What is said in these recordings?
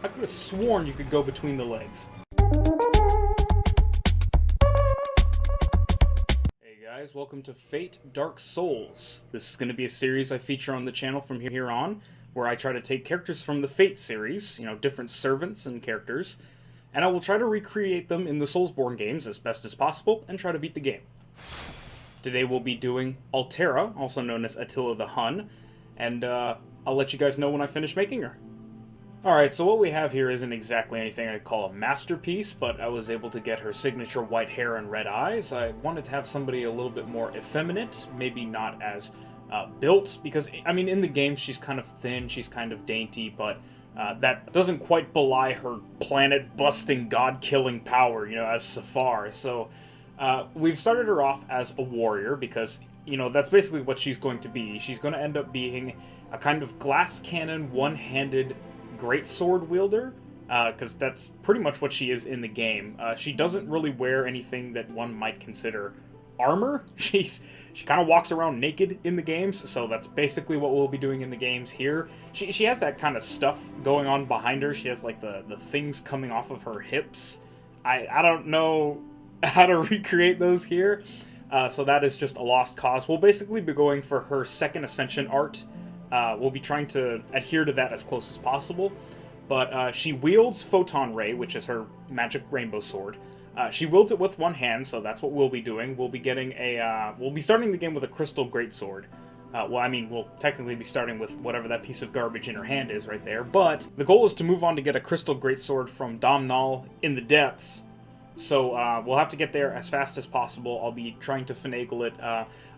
I could have sworn you could go between the legs. Hey guys, welcome to Fate Dark Souls. This is going to be a series I feature on the channel from here on, where I try to take characters from the Fate series, different servants and characters, and I will try to recreate them in the Soulsborn games as best as possible and try to beat the game. Today we'll be doing Altera, also known as Attila the Hun, and I'll let you guys know when I finish making her. Alright, so what we have here isn't exactly anything I'd call a masterpiece, but I was able to get her signature white hair and red eyes. I wanted to have somebody a little bit more effeminate, maybe not as built, because, in the game she's kind of thin, she's kind of dainty, but that doesn't quite belie her planet-busting, god-killing power, as Safar. So we've started her off as a warrior, because, that's basically what she's going to be. She's going to end up being a kind of glass cannon, one-handed great sword wielder, because that's pretty much what she is in the game. She doesn't really wear anything that one might consider armor. She kind of walks around naked in the games, so that's basically what we'll be doing in the games here. She has that kind of stuff going on behind her. She has like the things coming off of her hips. I don't know how to recreate those here, so that is just a lost cause. We'll basically be going for her second ascension art. We'll be trying to adhere to that as close as possible, but she wields Photon Ray, which is her magic rainbow sword. She wields it with one hand, so that's what we'll be doing. We'll be getting we'll be starting the game with a crystal greatsword. We'll technically be starting with whatever that piece of garbage in her hand is right there, but the goal is to move on to get a crystal greatsword from Domhnall in the depths. So we'll have to get there as fast as possible. I'll be trying to finagle it.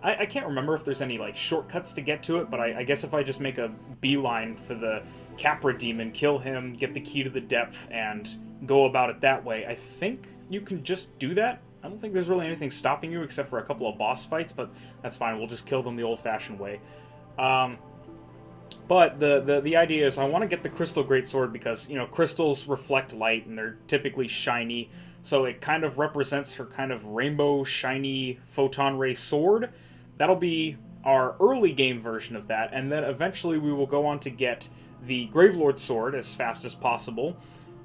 I can't remember if there's any shortcuts to get to it, but I guess if I just make a beeline for the Capra demon, kill him, get the key to the depth, and go about it that way, I think you can just do that. I don't think there's really anything stopping you except for a couple of boss fights, but that's fine. We'll just kill them the old-fashioned way. But the idea is I want to get the crystal greatsword because, crystals reflect light and they're typically shiny. So it kind of represents her kind of rainbow, shiny, photon ray sword. That'll be our early game version of that, and then eventually we will go on to get the Gravelord sword as fast as possible.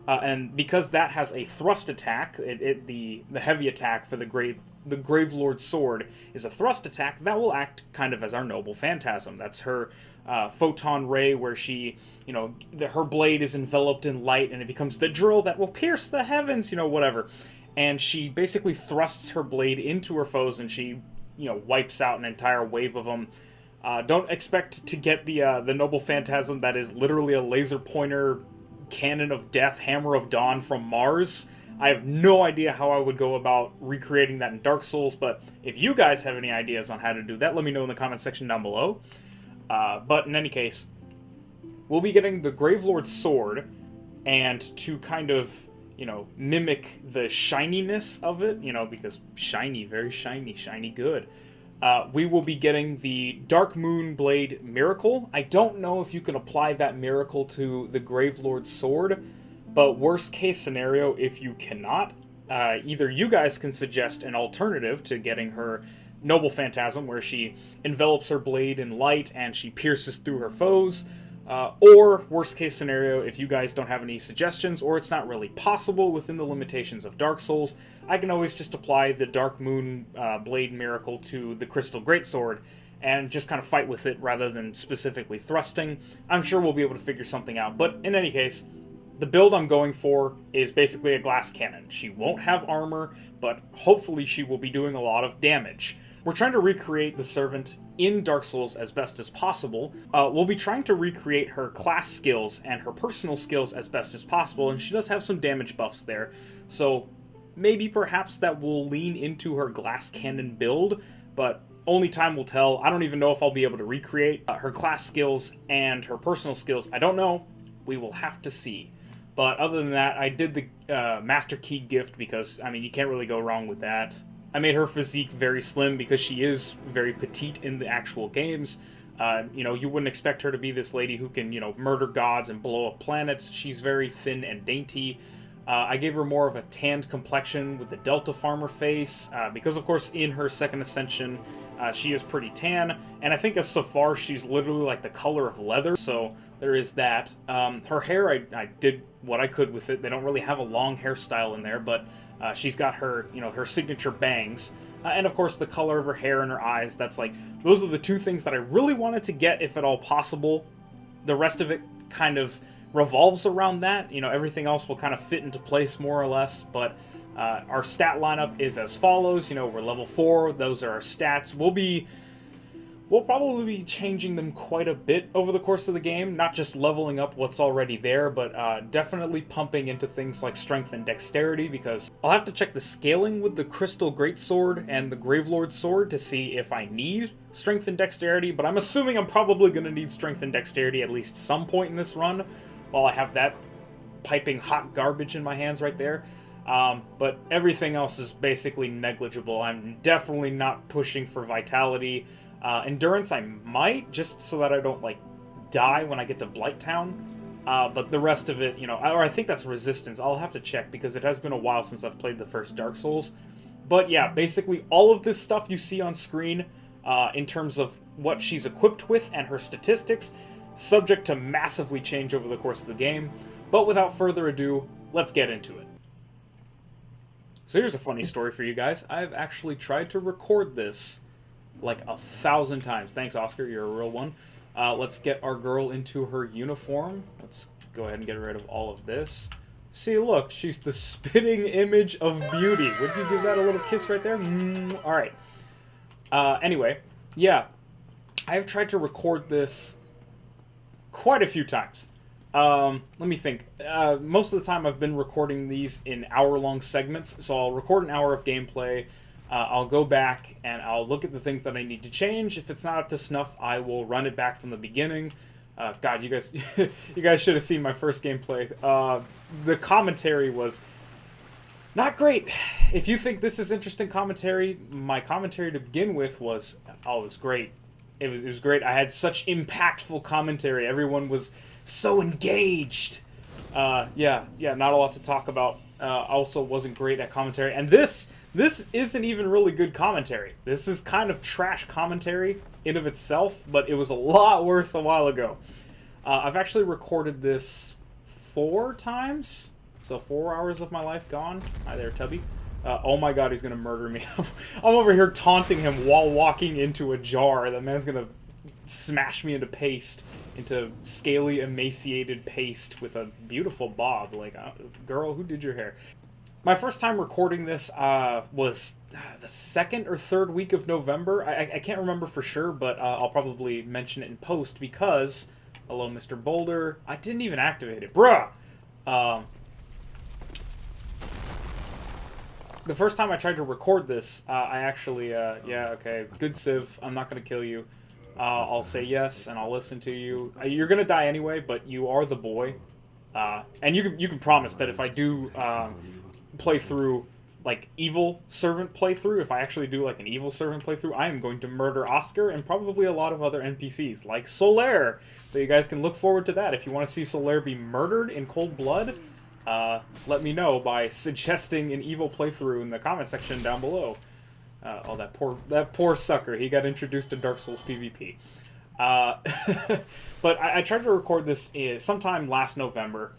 And because that has a thrust attack, the heavy attack for the Gravelord sword is a thrust attack, that will act kind of as our noble phantasm. That's her photon ray, where she, her blade is enveloped in light and it becomes the drill that will pierce the heavens, whatever. And she basically thrusts her blade into her foes and she, wipes out an entire wave of them. Don't expect to get the noble phantasm that is literally a laser pointer cannon of death, hammer of dawn from Mars. I have no idea how I would go about recreating that in Dark Souls, but if you guys have any ideas on how to do that, let me know in the comment section down below. But in any case, we'll be getting the Gravelord sword, and to kind of, mimic the shininess of it, because shiny, very shiny, shiny good. We will be getting the Dark Moon Blade Miracle. I don't know if you can apply that miracle to the Gravelord sword, but worst case scenario, if you cannot, either you guys can suggest an alternative to getting her Noble Phantasm, where she envelops her blade in light and she pierces through her foes, or worst case scenario, if you guys don't have any suggestions, or it's not really possible within the limitations of Dark Souls, I can always just apply the Dark Moon Blade Miracle to the Crystal Greatsword, and just kind of fight with it rather than specifically thrusting. I'm sure we'll be able to figure something out, but in any case, the build I'm going for is basically a glass cannon. She won't have armor, but hopefully she will be doing a lot of damage. We're trying to recreate the servant in Dark Souls as best as possible. We'll be trying to recreate her class skills and her personal skills as best as possible, and she does have some damage buffs there, so maybe perhaps that will lean into her glass cannon build, but only time will tell. I don't even know if I'll be able to recreate her class skills and her personal skills. I don't know. We will have to see. But other than that, I did the Master Key gift because, you can't really go wrong with that. I made her physique very slim because she is very petite in the actual games. You wouldn't expect her to be this lady who can, murder gods and blow up planets. She's very thin and dainty. I gave her more of a tanned complexion with the Delta Farmer face, because of course in her second ascension, she is pretty tan, And I think as so far, she's literally like the color of leather, so there is that. Her hair, I did what I could with it. They don't really have a long hairstyle in there, but she's got her, her signature bangs. And of course, the color of her hair and her eyes, that's like, those are the two things that I really wanted to get, if at all possible. The rest of it kind of revolves around that. Everything else will kind of fit into place more or less, but our stat lineup is as follows. We're level 4, those are our stats. We'll probably be changing them quite a bit over the course of the game, not just leveling up what's already there, but definitely pumping into things like strength and dexterity, because I'll have to check the scaling with the Crystal Greatsword and the Gravelord Sword to see if I need strength and dexterity, but I'm assuming I'm probably going to need strength and dexterity at least some point in this run, while I have that piping hot garbage in my hands right there. But everything else is basically negligible. I'm definitely not pushing for vitality. Endurance I might, just so that I don't, die when I get to Blighttown. But the rest of it, or I think that's resistance. I'll have to check, because it has been a while since I've played the first Dark Souls. But yeah, basically all of this stuff you see on screen, in terms of what she's equipped with and her statistics, subject to massively change over the course of the game. But without further ado, let's get into it. So here's a funny story for you guys. I've actually tried to record this like 1,000 times. Thanks, Oscar. You're a real one. Let's get our girl into her uniform. Let's go ahead and get rid of all of this. See, look, she's the spitting image of beauty. Would you give that a little kiss right there? All right. Anyway, yeah, I've tried to record this quite a few times. Let me think. Most of the time I've been recording these in hour-long segments, so I'll record an hour of gameplay. I'll go back and I'll look at the things that I need to change. If it's not up to snuff, I will run it back from the beginning. God, you guys, you guys should have seen my first gameplay. The commentary was not great. If you think this is interesting commentary, my commentary to begin with was, it was great. It was great. I had such impactful commentary. Everyone was so engaged. Yeah, not a lot to talk about. Also wasn't great at commentary. And this isn't even really good commentary. This is kind of trash commentary in of itself, but it was a lot worse a while ago. I've actually recorded this 4 times, so 4 hours of my life gone. Hi there, Tubby. Oh my god, he's gonna murder me. I'm over here taunting him while walking into a jar. That man's gonna smash me into paste, into scaly, emaciated paste with a beautiful bob. Like, girl, who did your hair? My first time recording this was the 2nd or 3rd week of November. I can't remember for sure, but I'll probably mention it in post because... Hello, Mr. Boulder. I didn't even activate it. Bruh! The first time I tried to record this, I actually... yeah, okay. Good Civ. I'm not going to kill you. I'll say yes, and I'll listen to you. You're going to die anyway, but you are the boy. And you can promise that if I do... play through evil servant playthrough, if I actually do an evil servant playthrough, I am going to murder Oscar and probably a lot of other NPCs like Solaire, so you guys can look forward to that. If you want to see Solaire be murdered in cold blood, let me know by suggesting an evil playthrough in the comment section down below. Oh, that poor sucker, he got introduced to Dark Souls PvP. But I tried to record this sometime last November.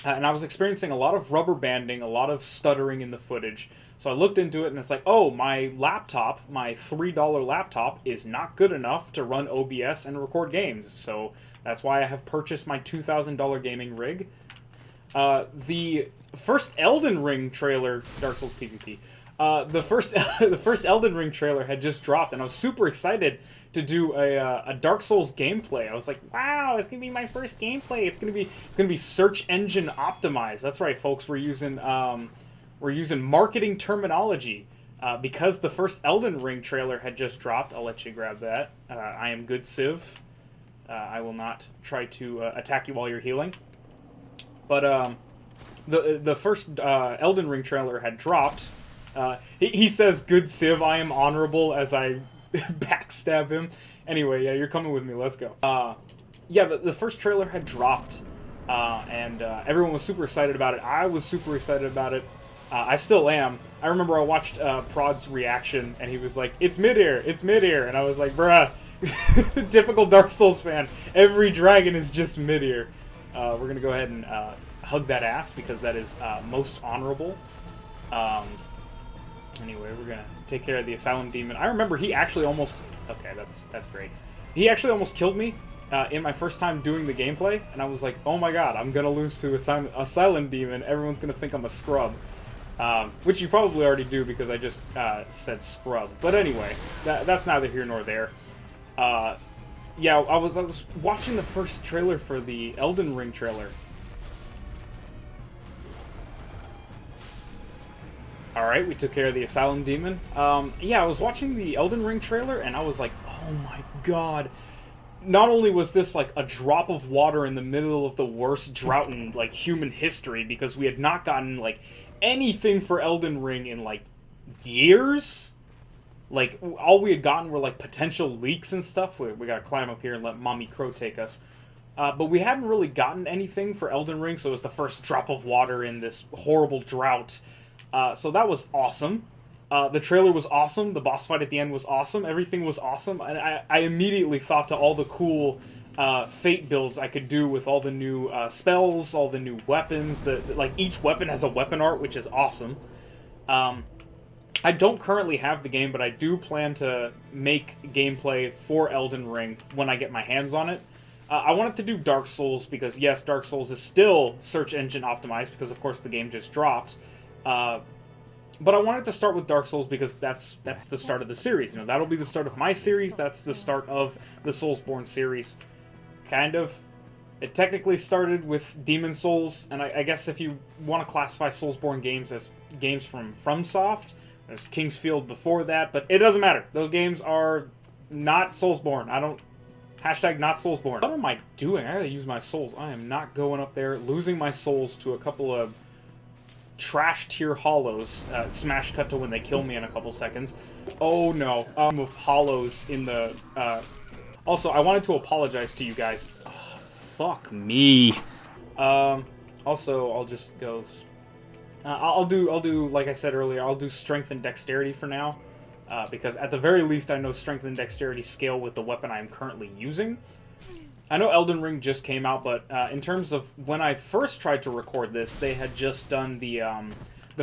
And I was experiencing a lot of rubber banding, a lot of stuttering in the footage. So I looked into it, and it's like, oh, my laptop, my $3 laptop, is not good enough to run OBS and record games. So that's why I have purchased my $2,000 gaming rig. The first Elden Ring trailer, Dark Souls PvP, the first Elden Ring trailer had just dropped, and I was super excited to do a Dark Souls gameplay. I was like, wow, it's gonna be my first gameplay. It's gonna be search engine optimized. That's right, folks. We're using marketing terminology because the first Elden Ring trailer had just dropped. I'll let you grab that. I am good, Civ. I will not try to attack you while you're healing. But the first Elden Ring trailer had dropped. He says, good Civ, I am honorable, as I backstab him. Anyway, yeah, you're coming with me, let's go. Yeah, the first trailer had dropped, and everyone was super excited about it. I was super excited about it. I still am. I remember I watched Prod's reaction, and he was like, it's mid-air, and I was like, bruh, Typical Dark Souls fan. Every dragon is just midair. We're gonna go ahead and hug that ass because that is most honorable. Anyway, we're gonna take care of the Asylum Demon. I remember he actually almost... Okay, that's great. He actually almost killed me in my first time doing the gameplay, and I was like, oh my god, I'm gonna lose to Asylum Demon. Everyone's gonna think I'm a scrub. Which you probably already do because I just said scrub. But anyway, that's neither here nor there. Yeah, I was watching the first trailer for the Elden Ring trailer. Alright, we took care of the Asylum Demon. Yeah, I was watching the Elden Ring trailer, and I was like, oh my god. Not only was this, like, a drop of water in the middle of the worst drought in, like, human history, because we had not gotten, like, anything for Elden Ring in, like, years. Like, all we had gotten were, like, potential leaks and stuff. We gotta climb up here and let Mommy Crow take us. But we hadn't really gotten anything for Elden Ring, so it was the first drop of water in this horrible drought. So that was awesome. The trailer was awesome. The boss fight at the end was awesome. Everything was awesome. And I immediately thought to all the cool Fate builds I could do with all the new spells, all the new weapons. Like, each weapon has a weapon art, which is awesome. I don't currently have the game, but I do plan to make gameplay for Elden Ring when I get my hands on it. I wanted to do Dark Souls because, yes, Dark Souls is still search engine optimized because, of course, the game just dropped. But I wanted to start with Dark Souls because that's the start of the series. You know, that'll be the start of my series. That's the start of the Soulsborn series. Kind of. It technically started with Demon Souls, and I guess if you want to classify Soulsborn games as games from FromSoft, there's Kingsfield before that, but it doesn't matter. Those games are not Soulsborn. I don't... Hashtag not Soulsborn. What am I doing? I gotta use my souls. I am not going up there, losing my souls to a couple of trash tier hollows. Smash cut to when they kill me in a couple seconds. Oh no. Of hollows in the... Also, I wanted to apologize to you guys. Oh, fuck me. Also, I'll just go... I'll do, like I said earlier, I'll do Strength and Dexterity for now. Because at the very least, I know Strength and Dexterity scale with the weapon I'm currently using. I know Elden Ring just came out, but in terms of when I first tried to record this, they had just done the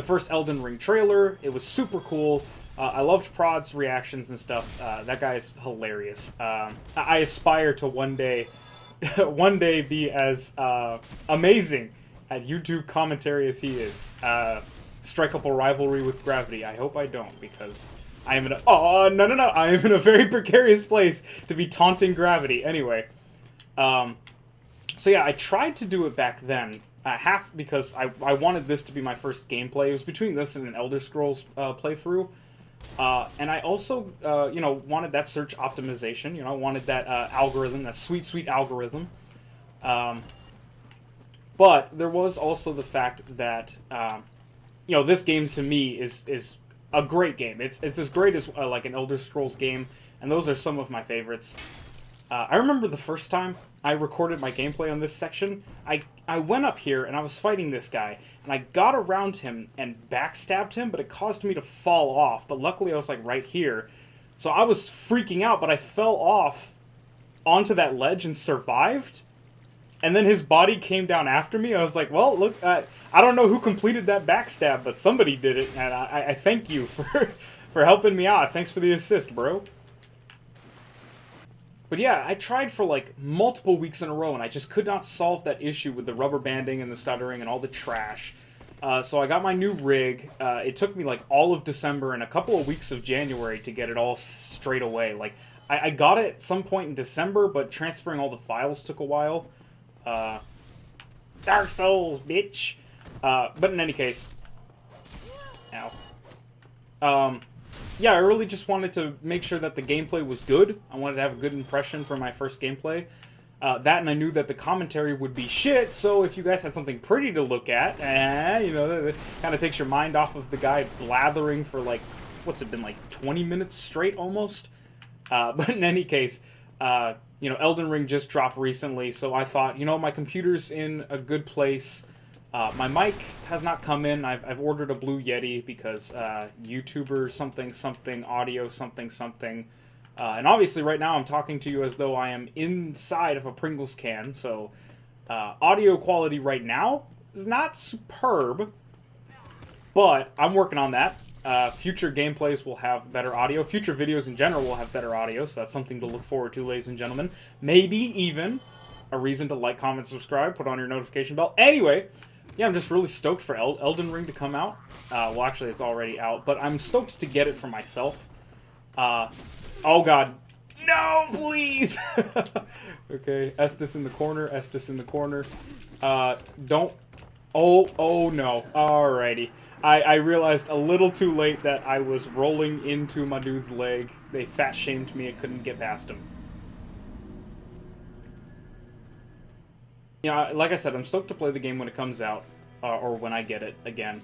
first Elden Ring trailer. It was super cool. I loved Prod's reactions and stuff. That guy is hilarious. I aspire to one day be as amazing at YouTube commentary as he is. Strike up a rivalry with Gravity. I hope I don't, because I am in a... Oh, no. I am in a very precarious place to be taunting Gravity. Anyway. So yeah, I tried to do it back then, half because I wanted this to be my first gameplay. It was between this and an Elder Scrolls playthrough, and I also, you know, wanted that search optimization. You know, I wanted that algorithm, that sweet algorithm. But there was also the fact that, you know, this game to me is a great game. It's as great as like an Elder Scrolls game, and those are some of my favorites. I remember the first time I recorded my gameplay on this section, I went up here and I was fighting this guy, and I got around him and backstabbed him, but it caused me to fall off, but luckily I was like right here. So I was freaking out, but I fell off onto that ledge and survived, and then his body came down after me. I was like, well, look, I don't know who completed that backstab, but somebody did it, and I thank you for helping me out. Thanks for the assist, bro. But yeah, I tried for like multiple weeks in a row, and I just could not solve that issue with the rubber banding and the stuttering and all the trash. So I got my new rig. It took me like all of December and a couple of weeks of January to get it all straight away. Like, I got it at some point in December, but transferring all the files took a while. Dark Souls, bitch! But in any case... Ow. Yeah, I really just wanted to make sure that the gameplay was good. I wanted to have a good impression for my first gameplay. That, and I knew that the commentary would be shit, so if you guys had something pretty to look at, you know, that kind of takes your mind off of the guy blathering for, like, what's it been, like 20 minutes straight, almost? But in any case, you know, Elden Ring just dropped recently, so I thought, you know, my computer's in a good place. My mic has not come in. I've ordered a Blue Yeti because YouTuber something audio something And obviously right now I'm talking to you as though I am inside of a Pringles can, so audio quality right now is not superb, but I'm working on that. Future gameplays will have better audio. Future videos in general will have better audio, so that's something to look forward to, ladies and gentlemen. Maybe even a reason to like, comment, subscribe, put on your notification bell. Anyway, yeah, I'm just really stoked for Elden Ring to come out. Well, actually, it's already out, but I'm stoked to get it for myself. Oh god. No, please! Okay, Estes in the corner, Estes in the corner. Don't... Oh no. Alrighty. I realized a little too late that I was rolling into my dude's leg. They fat-shamed me and couldn't get past him. Yeah, like I said, I'm stoked to play the game when it comes out, or when I get it again.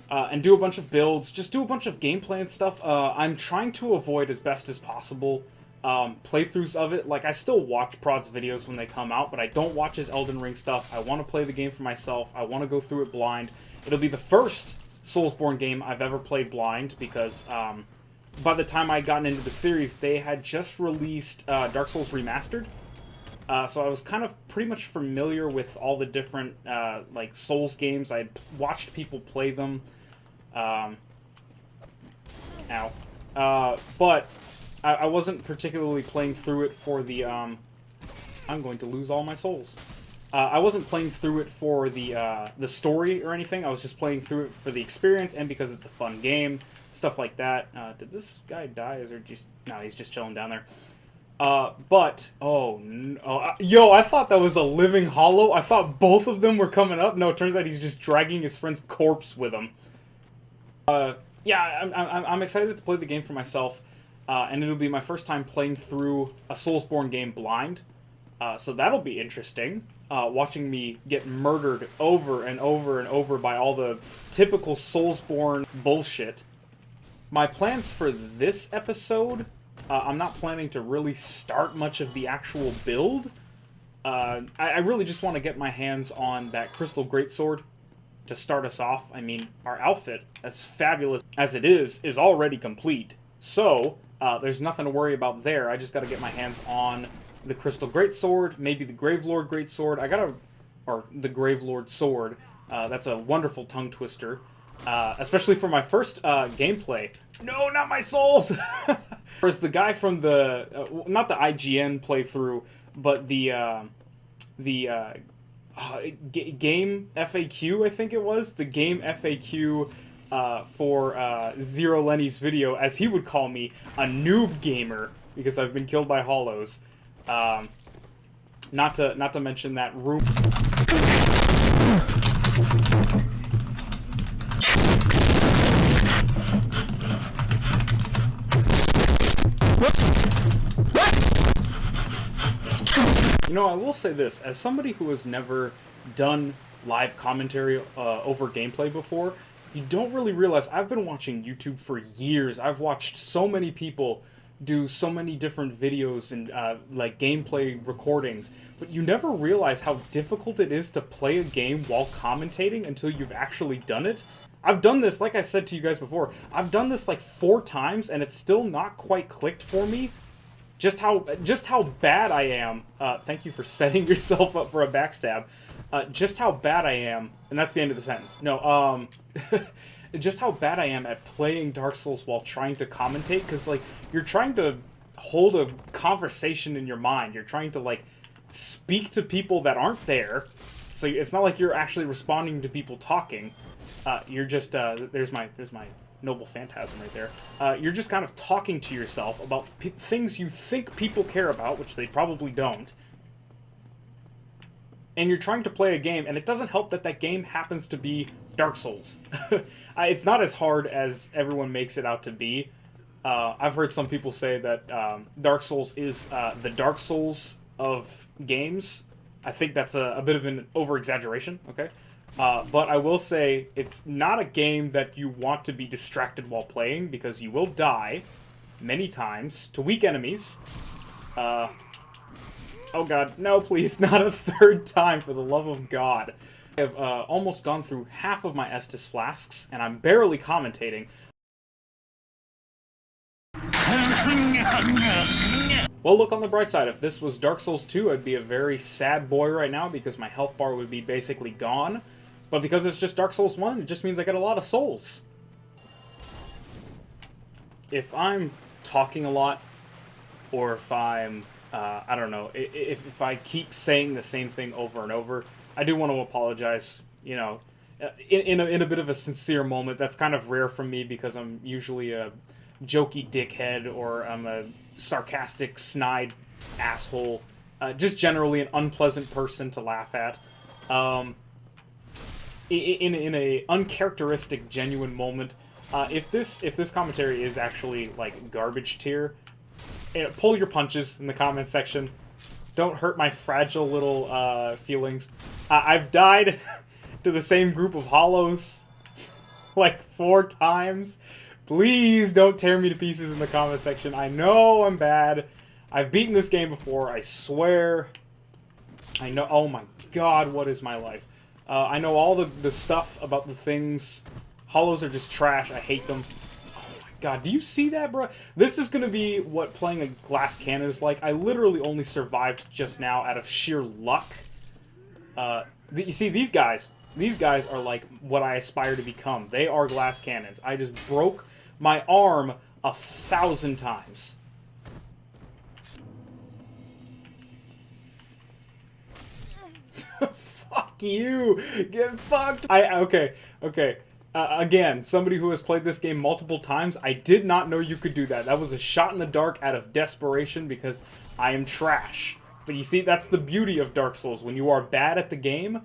And do a bunch of builds, just do a bunch of gameplay and stuff. I'm trying to avoid as best as possible playthroughs of it. Like, I still watch Prod's videos when they come out, but I don't watch his Elden Ring stuff. I want to play the game for myself. I want to go through it blind. It'll be the first Soulsborn game I've ever played blind, because by the time I'd gotten into the series, they had just released Dark Souls Remastered. So I was kind of pretty much familiar with all the different, like, Souls games. I had watched people play them. But I wasn't particularly playing through it for the, I'm going to lose all my souls. I wasn't playing through it for the story or anything. I was just playing through it for the experience and because it's a fun game, stuff like that. Did this guy die? Is there just... No, he's just chilling down there. But, oh, no. Yo, I thought that was a living hollow. I thought both of them were coming up. No, it turns out he's just dragging his friend's corpse with him. Yeah, I'm excited to play the game for myself, and it'll be my first time playing through a Soulsborne game blind. So that'll be interesting. Watching me get murdered over and over and over by all the typical Soulsborne bullshit. My plans for this episode... I'm not planning to really start much of the actual build. I really just want to get my hands on that Crystal Greatsword to start us off. I mean, our outfit, as fabulous as it is already complete. So, there's nothing to worry about there. I just got to get my hands on the Crystal Greatsword, maybe the Gravelord Greatsword. Or the Gravelord Sword. That's a wonderful tongue twister. Especially for my first gameplay. No, not my souls! Whereas the guy from the, not the IGN playthrough, but the game FAQ, I think it was? The game FAQ for Zero Lenny's video, as he would call me, a noob gamer, because I've been killed by hollows. Not to mention that room... You know, I will say this, as somebody who has never done live commentary over gameplay before, you don't really realize I've been watching YouTube for years. I've watched so many people do so many different videos and like gameplay recordings, but you never realize how difficult it is to play a game while commentating until you've actually done it. I've done this, like I said to you guys before, I've done this like 4 times and it's still not quite clicked for me. Just how bad I am, thank you for setting yourself up for a backstab, just how bad I am, and that's the end of the sentence, no, just how bad I am at playing Dark Souls while trying to commentate, because, like, you're trying to hold a conversation in your mind, you're trying to, like, speak to people that aren't there, so it's not like you're actually responding to people talking, you're just, there's my noble phantasm right there. You're just kind of talking to yourself about things you think people care about, which they probably don't. And you're trying to play a game, and it doesn't help that that game happens to be Dark Souls. It's not as hard as everyone makes it out to be. I've heard some people say that Dark Souls is the Dark Souls of games. I think that's a bit of an over-exaggeration, okay? But I will say, it's not a game that you want to be distracted while playing, because you will die many times to weak enemies. Oh god, no please, not a 3rd time, for the love of God. I have almost gone through half of my Estus flasks, and I'm barely commentating. Well, look on the bright side. If this was Dark Souls 2, I'd be a very sad boy right now because my health bar would be basically gone. But because it's just Dark Souls 1, it just means I get a lot of souls. If I'm talking a lot, or if I'm, I don't know, if I keep saying the same thing over and over, I do want to apologize, you know, in a bit of a sincere moment. That's kind of rare from me because I'm usually a jokey dickhead, or I'm a sarcastic, snide asshole. Just generally an unpleasant person to laugh at. In a uncharacteristic, genuine moment, if this commentary is actually like garbage tier, pull your punches in the comment section. Don't hurt my fragile little feelings. I've died to the same group of hollows like 4 times. Please don't tear me to pieces in the comment section. I know I'm bad. I've beaten this game before, I swear. I know. Oh my god, what is my life? I know all the stuff about the things. Hollows are just trash. I hate them. Oh my god, do you see that, bro? This is going to be what playing a glass cannon is like. I literally only survived just now out of sheer luck. You see, these guys are like what I aspire to become. They are glass cannons. I just broke my arm 1,000 times. Fuck you! Get fucked! Okay. Again, somebody who has played this game multiple times, I did not know you could do that. That was a shot in the dark out of desperation because I am trash. But you see, that's the beauty of Dark Souls. When you are bad at the game,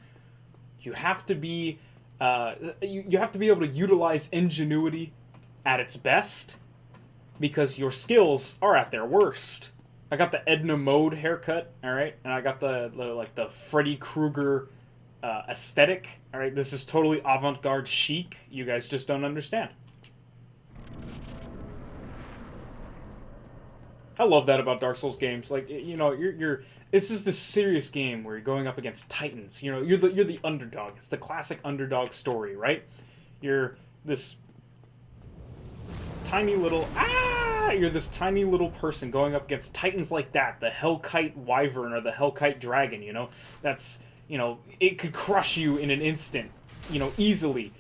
you have to be, you have to be able to utilize ingenuity at its best, because your skills are at their worst. I got the Edna Mode haircut, alright? And I got the Freddy Krueger aesthetic, alright? This is totally avant-garde chic. You guys just don't understand. I love that about Dark Souls games. Like, you know, this is the serious game where you're going up against titans. You know, you're the underdog. It's the classic underdog story, right? You're this tiny little you're this tiny little person going up against titans like that, the Hellkite Wyvern or the Hellkite Dragon, you know? That's, you know, it could crush you in an instant, you know, easily.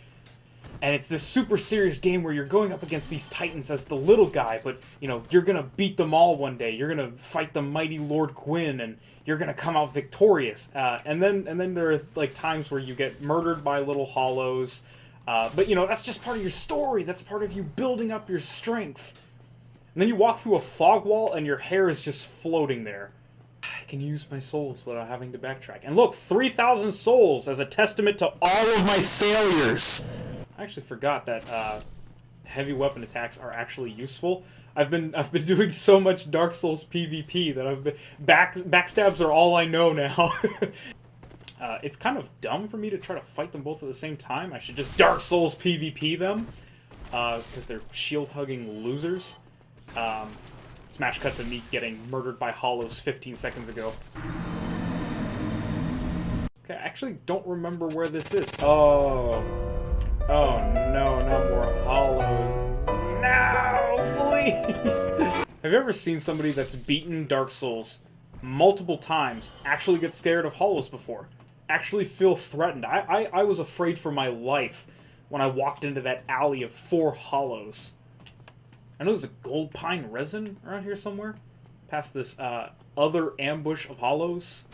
And it's this super serious game where you're going up against these titans as the little guy, but, you know, you're gonna beat them all one day. You're gonna fight the mighty Lord Gwyn, and you're gonna come out victorious. And then there are, like, times where you get murdered by little hollows. But, you know, that's just part of your story. That's part of you building up your strength. And then you walk through a fog wall, and your hair is just floating there. I can use my souls without having to backtrack. And look, 3,000 souls as a testament to all of my failures. I actually forgot that heavy weapon attacks are actually useful. I've been doing so much Dark Souls PvP that I've been backstabs are all I know now. It's kind of dumb for me to try to fight them both at the same time. I should just Dark Souls PvP them, because they're shield-hugging losers. Smash cut to me getting murdered by hollows 15 seconds ago. Okay, I actually don't remember where this is. Oh no, not more hollows. No, please! Have you ever seen somebody that's beaten Dark Souls multiple times actually get scared of hollows before? Actually feel threatened? I was afraid for my life when I walked into that alley of 4 hollows. I know there's a gold pine resin around here somewhere. Past this other ambush of hollows.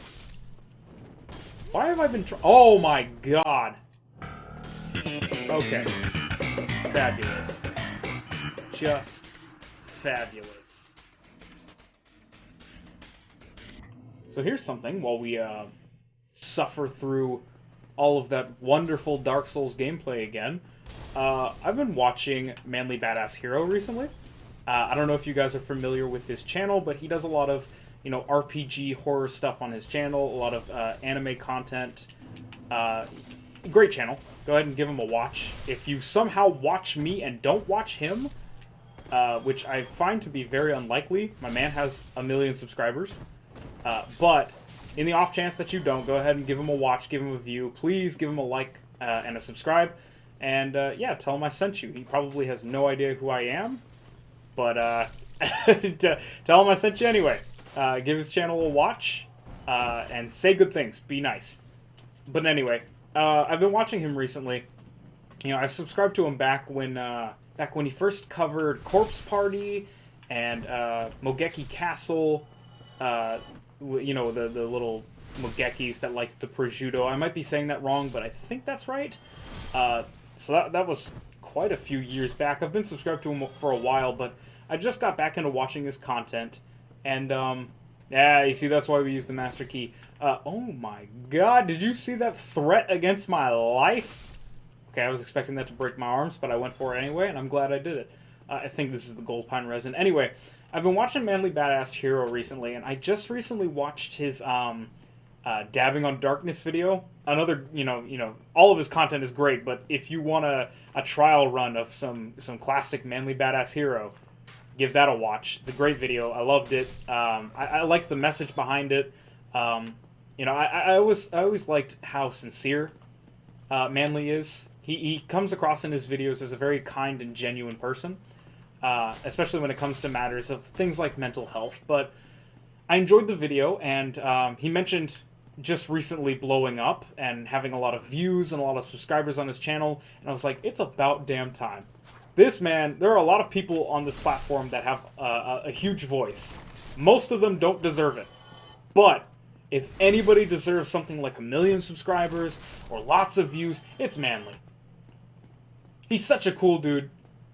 Why have I been oh my god! Okay. Fabulous. Just fabulous. So here's something, while we suffer through all of that wonderful Dark Souls gameplay again. I've been watching Manly Badass Hero recently. I don't know if you guys are familiar with his channel, but he does a lot of, you know, RPG horror stuff on his channel, a lot of anime content. Great channel. Go ahead and give him a watch. If you somehow watch me and don't watch him, which I find to be very unlikely, my man has 1 million subscribers. But in the off chance that you don't, go ahead and give him a watch, give him a view. Please give him a like and a subscribe. And yeah, tell him I sent you. He probably has no idea who I am. But Tell him I sent you anyway. Give his channel a watch, and say good things. Be nice. But anyway, I've been watching him recently. You know, I've subscribed to him back when he first covered Corpse Party and Mogeki Castle. You know, the little Mogekis that liked the prosciutto. I might be saying that wrong, but I think that's right. So that was quite a few years back. I've been subscribed to him for a while, but I just got back into watching his content. And, yeah, you see, that's why we use the Master Key. Oh my god, did you see that threat against my life? Okay, I was expecting that to break my arms, but I went for it anyway, and I'm glad I did it. I think this is the Gold Pine Resin. Anyway, I've been watching Manly Badass Hero recently, and I just recently watched his, Dabbing on Darkness video. Another, you know, all of his content is great, but if you want a trial run of some classic Manly Badass Hero, give that a watch. It's a great video. I loved it. I like the message behind it. You know, I always liked how sincere Manly is. He comes across in his videos as a very kind and genuine person, especially when it comes to matters of things like mental health. But I enjoyed the video, and he mentioned just recently blowing up and having a lot of views and a lot of subscribers on his channel, and I was like, it's about damn time. This man, there are a lot of people on this platform that have a huge voice. Most of them don't deserve it. But if anybody deserves something like 1 million subscribers or lots of views, it's Manly. He's such a cool dude.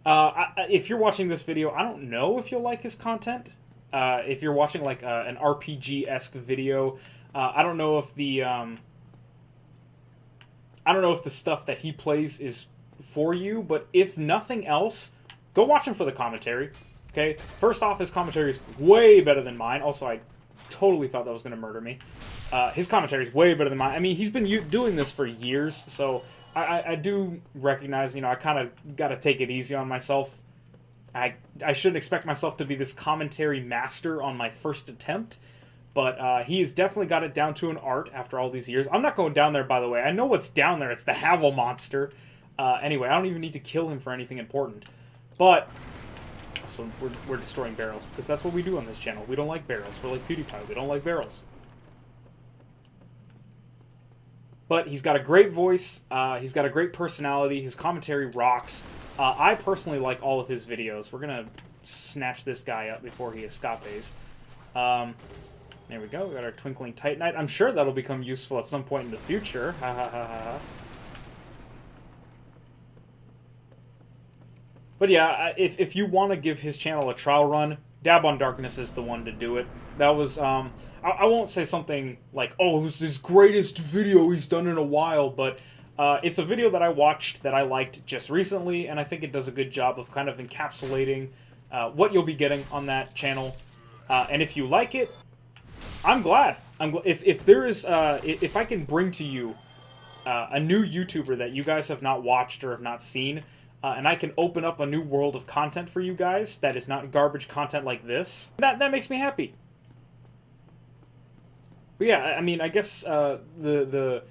If you're watching this video, I don't know if you'll like his content. If you're watching like an RPG-esque video, I don't know if the stuff that he plays is for you, but if nothing else, go watch him for the commentary. Okay, first off, his commentary is way better than mine. Also, I totally thought that was going to murder me. His commentary is way better than mine. I mean, he's been doing this for years, so I do recognize, you know, I kind of got to take it easy on myself. I shouldn't expect myself to be this commentary master on my first attempt, but he has definitely got it down to an art after all these years. I'm not going down there, by the way. I know what's down there. It's the Havel monster. Anyway, I don't even need to kill him for anything important. But, so we're destroying barrels, because that's what we do on this channel. We don't like barrels. We're like PewDiePie. We don't like barrels. But he's got a great voice. He's got a great personality. His commentary rocks. I personally like all of his videos. We're going to snatch this guy up before he escapes. There we go. We got our Twinkling Titanite. I'm sure that'll become useful at some point in the future. Ha ha ha ha. But yeah, if you want to give his channel a trial run, Dab on Darkness is the one to do it. That was, I won't say something like, oh, it was his greatest video he's done in a while, but it's a video that I watched that I liked just recently, and I think it does a good job of kind of encapsulating what you'll be getting on that channel. And if you like it, I'm glad. If there is, if I can bring to you a new YouTuber that you guys have not watched or have not seen, and I can open up a new world of content for you guys that is not garbage content like this, that makes me happy. But yeah, I mean, I guess the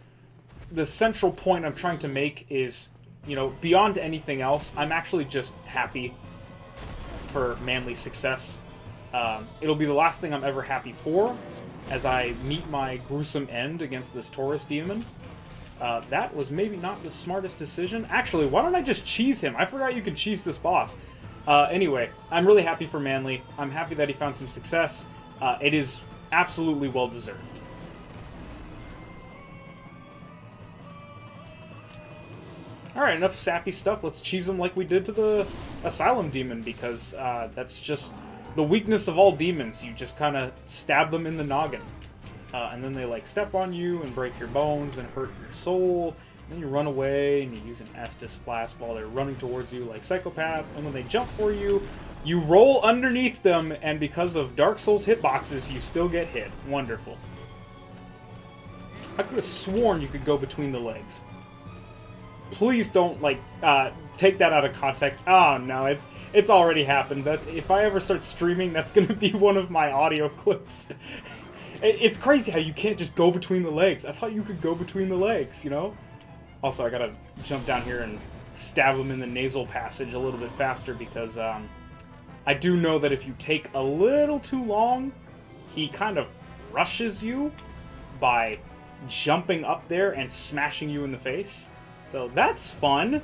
central point I'm trying to make is, you know, beyond anything else, I'm actually just happy for Manly's success. It'll be the last thing I'm ever happy for as I meet my gruesome end against this Taurus demon. That was maybe not the smartest decision. Actually, why don't I just cheese him? I forgot you could cheese this boss. Anyway, I'm really happy for Manly. I'm happy that he found some success. It is absolutely well-deserved. Alright, enough sappy stuff. Let's cheese him like we did to the Asylum Demon, because that's just the weakness of all demons. You just kind of stab them in the noggin. And then they, like, step on you and break your bones and hurt your soul. And then you run away and you use an Estus Flask while they're running towards you like psychopaths. And when they jump for you, you roll underneath them, and because of Dark Souls hitboxes, you still get hit. Wonderful. I could have sworn you could go between the legs. Please don't, like, take that out of context. Oh, no, it's already happened. That if I ever start streaming, that's going to be one of my audio clips. It's crazy how you can't just go between the legs. I thought you could go between the legs, you know? Also, I gotta jump down here and stab him in the nasal passage a little bit faster because, I do know that if you take a little too long, he kind of rushes you by jumping up there and smashing you in the face. So that's fun.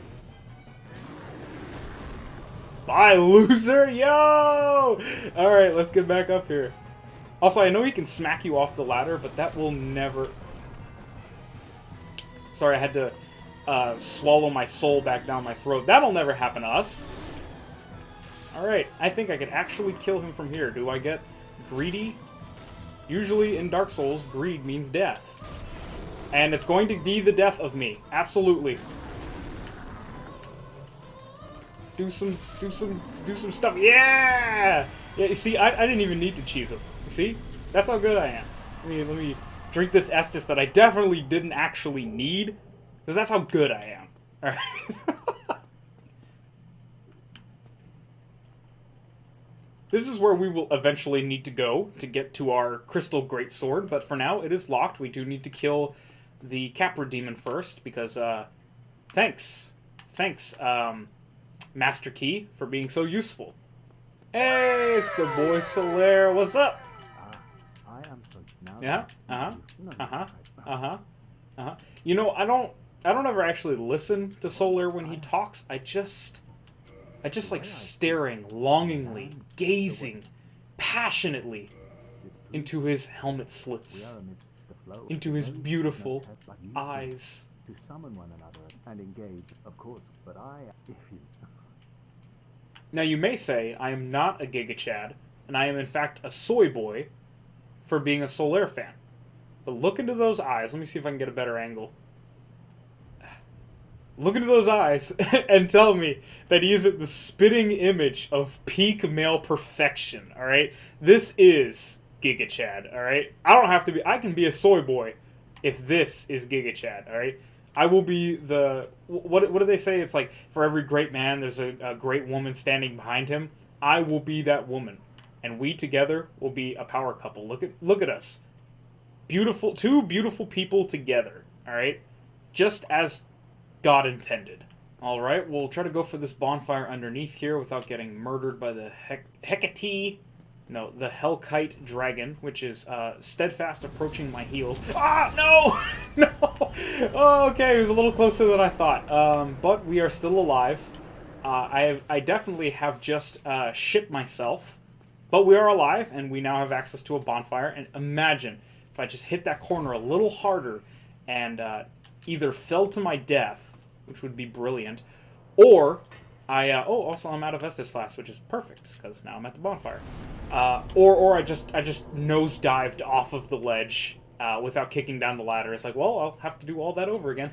Bye, loser! Yo! Alright, let's get back up here. Also, I know he can smack you off the ladder, but that will never... Sorry, I had to swallow my soul back down my throat. That'll never happen to us. Alright, I think I could actually kill him from here. Do I get greedy? Usually in Dark Souls, greed means death. And it's going to be the death of me. Absolutely. Do some stuff. Yeah! Yeah, you see, I didn't even need to cheese him. You see? That's how good I am. Let me drink this Estus that I definitely didn't actually need. Because that's how good I am. Alright. This is where we will eventually need to go to get to our Crystal Greatsword, but for now it is locked. We do need to kill the Capra Demon first, because, thanks, Master Key, for being so useful. Hey, it's the boy Solaire, what's up? Yeah, You know, I don't ever actually listen to Solaire when he talks. I just like staring, longingly, gazing, passionately into his helmet slits, into his beautiful eyes. To summon one another and engage, of course, but Now you may say I am not a Giga Chad, and I am in fact a soy boy for being a Solaire fan. But look into those eyes. Let me see if I can get a better angle. Look into those eyes and tell me that he isn't the spitting image of peak male perfection, alright? This is Giga Chad, alright? I don't have to be... I can be a soy boy if this is Giga Chad, alright? I will be the... What do they say? It's like, for every great man, there's a great woman standing behind him. I will be that woman. And we together will be a power couple. Look at us. Beautiful... Two beautiful people together, alright? Just as God intended. Alright, we'll try to go for this bonfire underneath here without getting murdered by the Hecate... No, the Hellkite dragon, which is steadfast approaching my heels. Ah, no! No! Oh, okay, it was a little closer than I thought. But we are still alive. I definitely have just shit myself. But we are alive, and we now have access to a bonfire. And imagine if I just hit that corner a little harder and either fell to my death, which would be brilliant, or... also I'm out of Estus Flask, which is perfect, because now I'm at the bonfire. Or I just nosedived off of the ledge without kicking down the ladder. It's like, well, I'll have to do all that over again.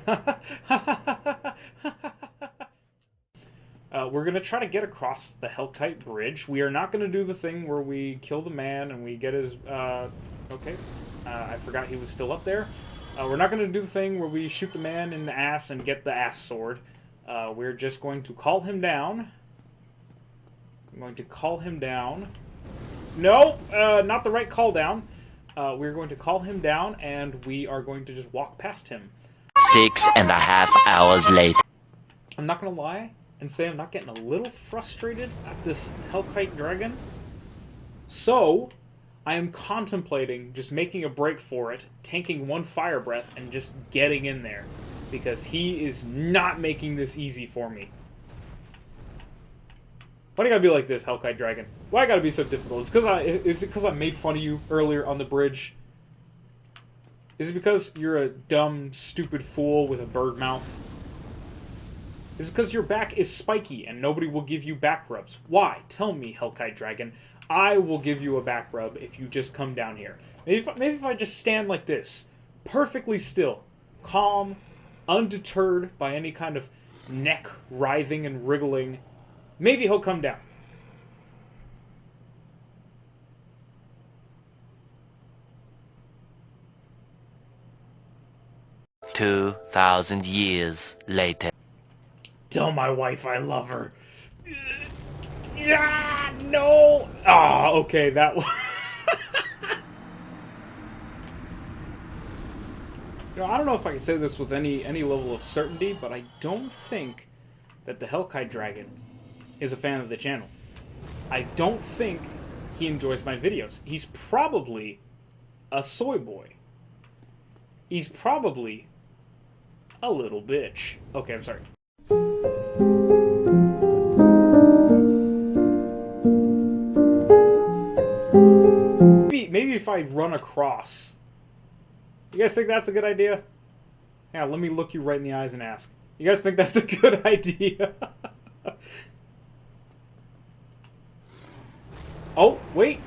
We're going to try to get across the Hellkite Bridge. We are not going to do the thing where we kill the man and we get his... okay. I forgot he was still up there. We're not going to do the thing where we shoot the man in the ass and get the ass sword. We're just going to call him down. I'm going to call him down. Nope, not the right call down. We're going to call him down, and we are going to just walk past him. 6.5 hours later. I'm not going to lie and say I'm not getting a little frustrated at this Hellkite dragon. So, I am contemplating just making a break for it, tanking one fire breath, and just getting in there. Because he is not making this easy for me. Why do you gotta be like this, Hellkite Dragon? Why I gotta be so difficult? Is it because I made fun of you earlier on the bridge? Is it because you're a dumb, stupid fool with a bird mouth? Is it because your back is spiky and nobody will give you back rubs? Why? Tell me, Hellkite Dragon. I will give you a back rub if you just come down here. Maybe if I just stand like this, perfectly still, calm, undeterred by any kind of neck writhing and wriggling, maybe he'll come down. $2,000 years later. Tell my wife I love her. Yeah, no. Ah, okay, that was... You know, I don't know if I can say this with any level of certainty, but I don't think that the Hellkite Dragon is a fan of the channel. I don't think he enjoys my videos. He's probably a soy boy. He's probably a little bitch. Okay, I'm sorry. Maybe if I run across. You guys think that's a good idea? Yeah, let me look you right in the eyes and ask. You guys think that's a good idea? Oh, wait.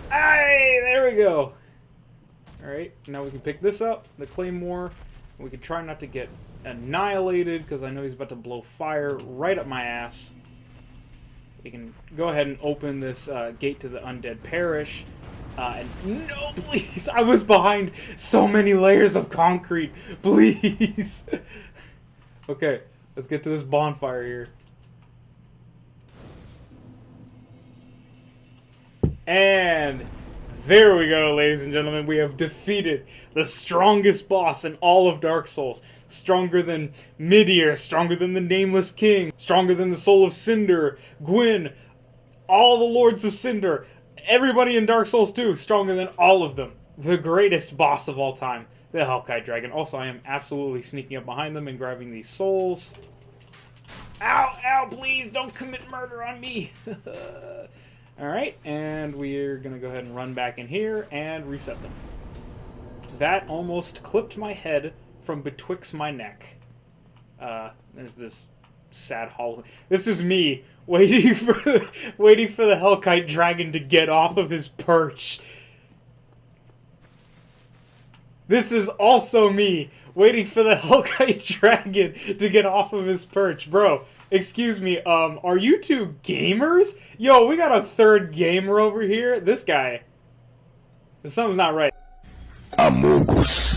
Hey, there we go. Alright, now we can pick this up, the Claymore. We can try not to get annihilated, because I know he's about to blow fire right up my ass. We can go ahead and open this gate to the Undead Parish. And no, please! I was behind so many layers of concrete. Please! Okay, let's get to this bonfire here. And there we go, ladies and gentlemen. We have defeated the strongest boss in all of Dark Souls. Stronger than Midir, stronger than the Nameless King, stronger than the Soul of Cinder, Gwyn, all the Lords of Cinder, everybody in Dark Souls 2, stronger than all of them. The greatest boss of all time, the Hellkite Dragon. Also, I am absolutely sneaking up behind them and grabbing these souls. Ow, ow, please don't commit murder on me. Alright, and we're going to go ahead and run back in here and reset them. That almost clipped my head from betwixt my neck. There's this sad hollow. This is me waiting for the Hellkite Dragon to get off of his perch. This is also me waiting for the Hellkite Dragon to get off of his perch. Bro, excuse me, are you two gamers? Yo, we got a third gamer over here. This guy. Something's not right. Amogus.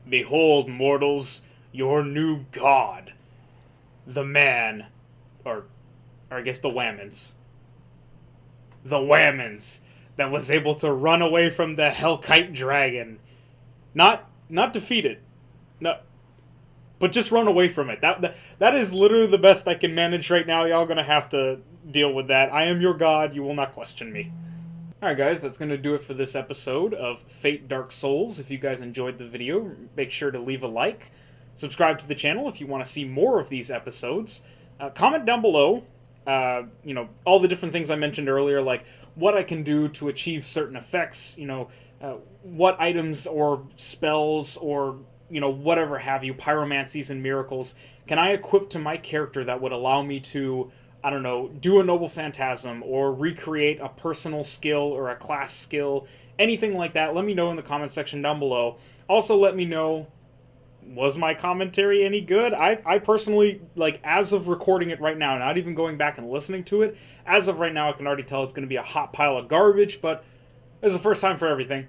Behold, mortals, your new god. The man. Or I guess the Whammons. The Whammons that was able to run away from the Hellkite Dragon. Not defeat it. No. But just run away from it. That is literally the best I can manage right now. Y'all gonna have to deal with that. I am your god. You will not question me. Alright guys, that's going to do it for this episode of Fate Dark Souls. If you guys enjoyed the video, make sure to leave a like. Subscribe to the channel if you want to see more of these episodes. Comment down below, you know, all the different things I mentioned earlier, like what I can do to achieve certain effects, you know, what items or spells or, you know, whatever have you, pyromancies and miracles, can I equip to my character that would allow me to, I don't know, do a Noble Phantasm, or recreate a personal skill or a class skill, anything like that. Let me know in the comment section down below. Also, let me know, was my commentary any good? I personally, like, as of recording it right now, not even going back and listening to it, as of right now, I can already tell it's going to be a hot pile of garbage, but it's the first time for everything.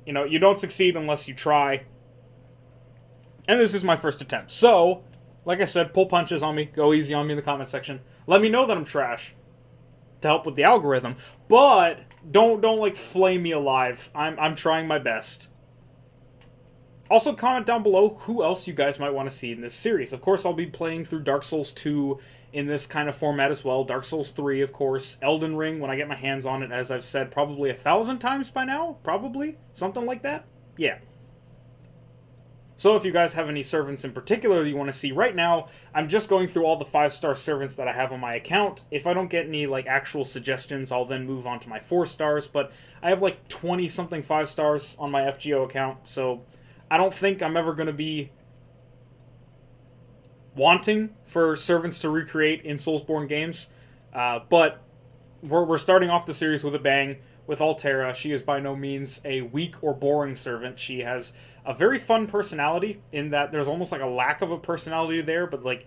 You know, you don't succeed unless you try. And this is my first attempt, so like I said, pull punches on me. Go easy on me in the comment section. Let me know that I'm trash to help with the algorithm. But don't like flame me alive. I'm trying my best. Also, comment down below who else you guys might want to see in this series. Of course, I'll be playing through Dark Souls 2 in this kind of format as well. Dark Souls 3, of course. Elden Ring, when I get my hands on it, as I've said probably 1,000 times by now. Probably. Something like that. Yeah. So if you guys have any servants in particular that you want to see right now, I'm just going through all the 5-star servants that I have on my account. If I don't get any like actual suggestions, I'll then move on to my 4 stars, but I have like 20-something 5 stars on my FGO account, so I don't think I'm ever going to be wanting for servants to recreate in Soulsborn games, but we're starting off the series with a bang. With Altera, she is by no means a weak or boring servant. She has a very fun personality in that there's almost like a lack of a personality there, but like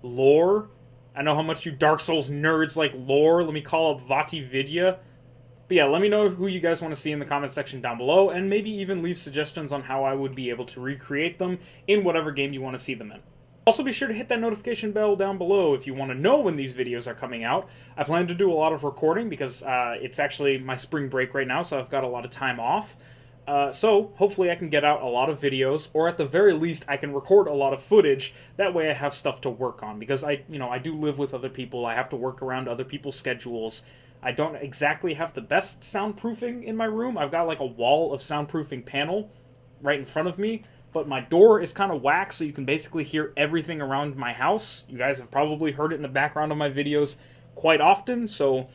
lore. I know how much you Dark Souls nerds like lore. Let me call up Vati Vidya. But yeah, let me know who you guys want to see in the comment section down below, and maybe even leave suggestions on how I would be able to recreate them in whatever game you want to see them in. Also, be sure to hit that notification bell down below if you want to know when these videos are coming out. I plan to do a lot of recording because it's actually my spring break right now, so I've got a lot of time off. So hopefully I can get out a lot of videos, or at the very least I can record a lot of footage. That way I have stuff to work on, because I do live with other people. I have to work around other people's schedules. I don't exactly have the best soundproofing in my room. I've got like a wall of soundproofing panel right in front of me, but my door is kind of whack, so you can basically hear everything around my house. You guys have probably heard it in the background of my videos quite often, so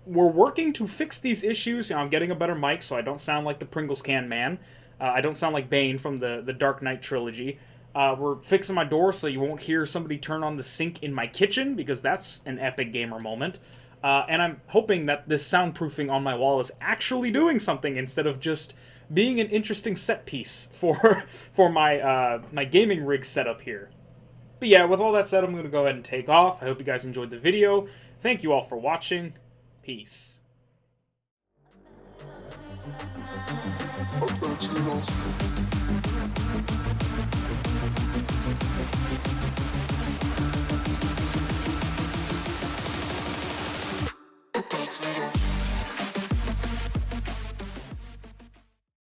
we're working to fix these issues. I'm getting a better mic so I don't sound like the Pringles can man. I don't sound like Bane from the Dark Knight trilogy. We're fixing my door so you won't hear somebody turn on the sink in my kitchen, because that's an epic gamer moment. And I'm hoping that this soundproofing on my wall is actually doing something instead of just being an interesting set piece for my my gaming rig setup here. But yeah, with all that said, I'm going to go ahead and take off. I hope you guys enjoyed the video. Thank you all for watching. Peace. Altera.